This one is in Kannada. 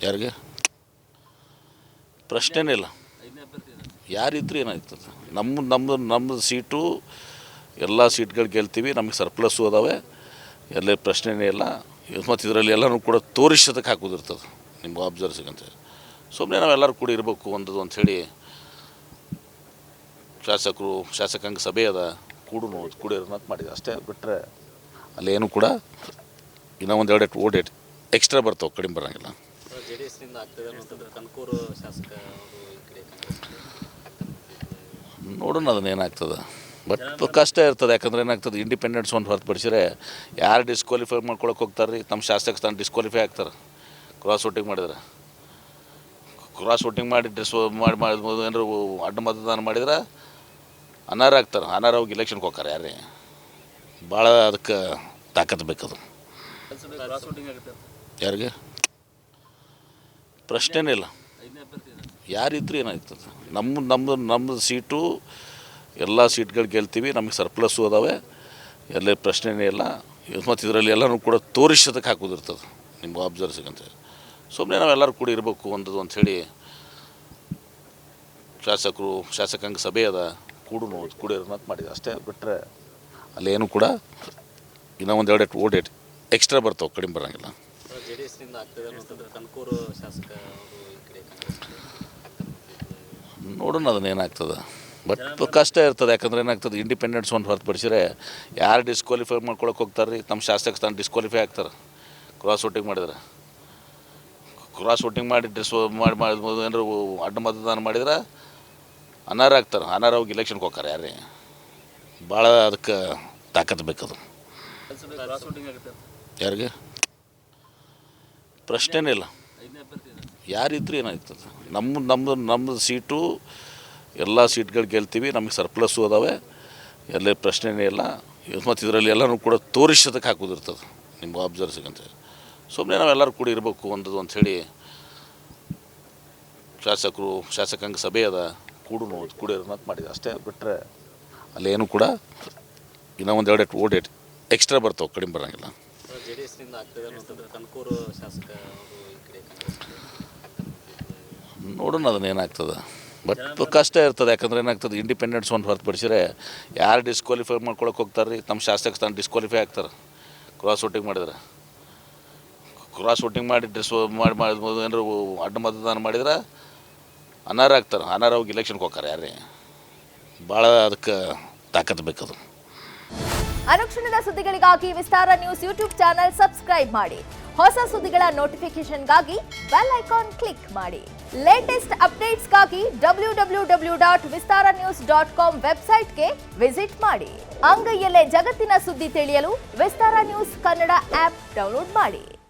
ಯಾರಿಗೆ ಪ್ರಶ್ನೆನೇ ಇಲ್ಲ. ಯಾರಿದ್ರು ಏನಾಗ್ತದೆ, ನಮ್ಮದು ಸೀಟು ಎಲ್ಲ ಸೀಟ್ಗಳು ಗೆಲ್ತೀವಿ, ನಮಗೆ ಸರ್ಪ್ಲಸ್ಸು ಅದಾವೆ, ಎಲ್ಲ ಪ್ರಶ್ನೆನೇ ಇಲ್ಲ. ಮತ್ತು ಇದರಲ್ಲಿ ಎಲ್ಲನೂ ಕೂಡ ತೋರಿಸೋದಕ್ಕೆ ಹಾಕೋದಿರ್ತದೆ ನಿಮ್ಗೆ ಅಬ್ಸರ್ವ್ಸಿಗಂತ. ಸುಮ್ಮನೆ ನಾವೆಲ್ಲರೂ ಕೂಡ ಇರಬೇಕು ಅಂಥೇಳಿ ಶಾಸಕಾಂಗ ಸಭೆ ಅದ ಕೂಡಿರೋಣ ಅಂತ ಮಾಡಿದೆ ಅಷ್ಟೇ. ಬಿಟ್ಟರೆ ಅಲ್ಲೇನು ಕೂಡ ಇನ್ನೂ ಒಂದು 2 ಓಟ್ ಎಕ್ಸ್ಟ್ರಾ ಬರ್ತಾವೆ, ಕಡಿಮೆ ಬರೋಂಗಿಲ್ಲ. ನೋಡೋಣ ಅದನ್ನೇನಾಗ್ತದೆ. ಬಟ್ ಕಷ್ಟ ಇರ್ತದೆ, ಯಾಕಂದ್ರೆ ಏನಾಗ್ತದೆ, ಇಂಡಿಪೆಂಡೆನ್ಸ್ ಒಂದು ಹೊರತುಪಡಿಸಿದ್ರೆ ಯಾರು ಡಿಸ್ಕ್ವಾಲಿಫೈ ಮಾಡ್ಕೊಳಕ್ಕೆ ಹೋಗ್ತಾರೆ ರೀ, ನಮ್ಮ ಶಾಸಕ ಸ್ಥಾನ ಡಿಸ್ಕ್ವಾಲಿಫೈ ಆಗ್ತಾರೆ ಕ್ರಾಸ್ ವೋಟಿಂಗ್ ಮಾಡಿದ್ರೆ. ಕ್ರಾಸ್ ವೋಟಿಂಗ್ ಮಾಡಿ ಏನಾರು ಅಡ್ಡ ಮತದಾನ ಮಾಡಿದ್ರೆ ಅನರ್ಹ ಆಗ್ತಾರೆ. ಅನರ್ಹವಾಗಿ ಇಲೆಕ್ಷನ್ಗೆ ಹೋಗ್ತಾರೆ ಯಾರೇ. ಭಾಳ ಅದಕ್ಕೆ ತಾಕತ್ತು ಬೇಕದು. ಯಾರಿಗೆ ಪ್ರಶ್ನೆನೇ ಇಲ್ಲ. ಯಾರಿದ್ರು ಏನಾಗ್ತದೆ, ನಮ್ಮದು ಸೀಟು ಎಲ್ಲ ಸೀಟ್ಗಳು ಗೆಲ್ತೀವಿ, ನಮಗೆ ಸರ್ಪ್ಲಸ್ಸು ಅದಾವೆ, ಎಲ್ಲ ಪ್ರಶ್ನೆನೇ ಇಲ್ಲ. ಮತ್ತು ಇದರಲ್ಲಿ ಎಲ್ಲನೂ ಕೂಡ ತೋರಿಸೋದಕ್ಕೆ ಹಾಕೋದಿರ್ತದೆ ನಿಮ್ಗೆ ಅಬ್ಸರ್ವ್ಸಿಗಂತ. ಸುಮ್ಮನೆ ನಾವೆಲ್ಲರೂ ಕೂಡ ಇರಬೇಕು ಅಂಥೇಳಿ ಶಾಸಕಾಂಗ ಸಭೆ ಅದ ಕೂಡಿರೋಣ ಅಂತ ಮಾಡಿದೆ ಅಷ್ಟೇ. ಬಿಟ್ಟರೆ ಅಲ್ಲೇನು ಕೂಡ ಇನ್ನೂ ಒಂದು 2 ಓಟ್ ಎಕ್ಸ್ಟ್ರಾ ಬರ್ತಾವೆ, ಕಡಿಮೆ ಬರೋಂಗಿಲ್ಲ. ನೋಡೋಣ ಅದನ್ನೇನಾಗ್ತದೆ. ಬಟ್ ಕಷ್ಟ ಇರ್ತದೆ, ಯಾಕಂದ್ರೆ ಏನಾಗ್ತದೆ, ಇಂಡಿಪೆಂಡೆನ್ಸ್ ಒಂದು ಹೊರತುಪಡಿಸಿದ್ರೆ ಯಾರು ಡಿಸ್ಕ್ವಾಲಿಫೈ ಮಾಡ್ಕೊಳಕ್ಕೆ ಹೋಗ್ತಾರೆ ರೀ, ನಮ್ಮ ಶಾಸಕ ಸ್ಥಾನ ಡಿಸ್ಕ್ವಾಲಿಫೈ ಆಗ್ತಾರೆ ಕ್ರಾಸ್ ವೋಟಿಂಗ್ ಮಾಡಿದ್ರೆ. ಕ್ರಾಸ್ ವೋಟಿಂಗ್ ಮಾಡಿ ಏನಾರು ಅಡ್ಡ ಮತದಾನ ಮಾಡಿದ್ರೆ ಅನರ್ಹ ಆಗ್ತಾರೆ. ಅನರ್ಹವಾಗಿ ಇಲೆಕ್ಷನ್ಗೆ ಹೋಗ್ತಾರೆ ಯಾರೇ. ಭಾಳ ಅದಕ್ಕೆ ತಾಕತ್ತು ಬೇಕದು. ಯಾರಿಗೆ ಪ್ರಶ್ನೆನೇ ಇಲ್ಲ. ಯಾರಿದ್ರು ಏನಾಗ್ತದೆ, ನಮ್ಮದು ಸೀಟು ಎಲ್ಲ ಸೀಟ್ಗಳು ಗೆಲ್ತೀವಿ, ನಮಗೆ ಸರ್ಪ್ಲಸ್ಸು ಅದಾವೆ, ಎಲ್ಲ ಪ್ರಶ್ನೆನೇ ಇಲ್ಲ. ಮತ್ತು ಇದರಲ್ಲಿ ಎಲ್ಲನೂ ಕೂಡ ತೋರಿಸೋದಕ್ಕೆ ಹಾಕೋದಿರ್ತದೆ ನಿಮ್ಗೆ ಅಬ್ಸರ್ವ್ಸಿಗಂತ. ಸುಮ್ಮನೆ ನಾವೆಲ್ಲರೂ ಕೂಡ ಇರಬೇಕು ಅಂಥೇಳಿ ಶಾಸಕಾಂಗ ಸಭೆ ಅದ ಕೂಡಿರೋಣ ಅಂತ ಮಾಡಿದೆ ಅಷ್ಟೇ. ಬಿಟ್ಟರೆ ಅಲ್ಲೇನು ಕೂಡ ಇನ್ನೂ ಒಂದು 2 ಓಟ್ ಎಕ್ಸ್ಟ್ರಾ ಬರ್ತಾವೆ, ಕಡಿಮೆ ಬರೋಂಗಿಲ್ಲ. ನೋಡೋಣ ಅದನ್ನೇನಾಗ್ತದೆ. ಬಟ್ ಕಷ್ಟ ಇರ್ತದೆ, ಯಾಕಂದ್ರೆ ಏನಾಗ್ತದೆ, ಇಂಡಿಪೆಂಡೆನ್ಸ್ ಒಂದು ಹೊರತುಪಡಿಸಿದ್ರೆ ಯಾರು ಡಿಸ್ಕ್ವಾಲಿಫೈ ಮಾಡ್ಕೊಳಕ್ಕೆ ಹೋಗ್ತಾರೆ ರೀ, ನಮ್ಮ ಶಾಸಕ ಸ್ಥಾನ ಡಿಸ್ಕ್ವಾಲಿಫೈ ಆಗ್ತಾರೆ ಕ್ರಾಸ್ ವೋಟಿಂಗ್ ಮಾಡಿದ್ರೆ. ಕ್ರಾಸ್ ವೋಟಿಂಗ್ ಮಾಡಿ ಏನಾರು ಅಡ್ಡ ಮತದಾನ ಮಾಡಿದ್ರೆ ಅನರ್ಹ ಆಗ್ತಾರೆ. ಅನರ್ಹವಾಗಿ ಇಲೆಕ್ಷನ್ಗೆ ಹೋಗ್ತಾರೆ ಯಾರೇ. ಭಾಳ ಅದಕ್ಕೆ ತಾಕತ್ತು ಬೇಕದು. ಅನುಕ್ಷಣದ ಸುದ್ದಿಗಳಿಗಾಗಿ ವಿಸ್ತಾರ ನ್ಯೂಸ್ ಯೂಟ್ಯೂಬ್ ಚಾನೆಲ್ ಸಬ್ಸ್ಕ್ರೈಬ್ ಮಾಡಿ. ಹೊಸ ಸುದ್ದಿಗಳ ನೋಟಿಫಿಕೇಶನ್ಗಾಗಿ ಬೆಲ್ ಐಕಾನ್ ಕ್ಲಿಕ್ ಮಾಡಿ. ಲೇಟೆಸ್ಟ್ ಅಪ್ಡೇಟ್ಸ್ಗಾಗಿ www.vistaranews.com ವೆಬ್ಸೈಟ್ಗೆ ವಿಸಿಟ್ ಮಾಡಿ. ಅಂಗೈಯಲ್ಲೇ ಜಗತ್ತಿನ ಸುದ್ದಿ ತಿಳಿಯಲು ವಿಸ್ತಾರ ನ್ಯೂಸ್ ಕನ್ನಡ ಆಪ್ ಡೌನ್ಲೋಡ್ ಮಾಡಿ.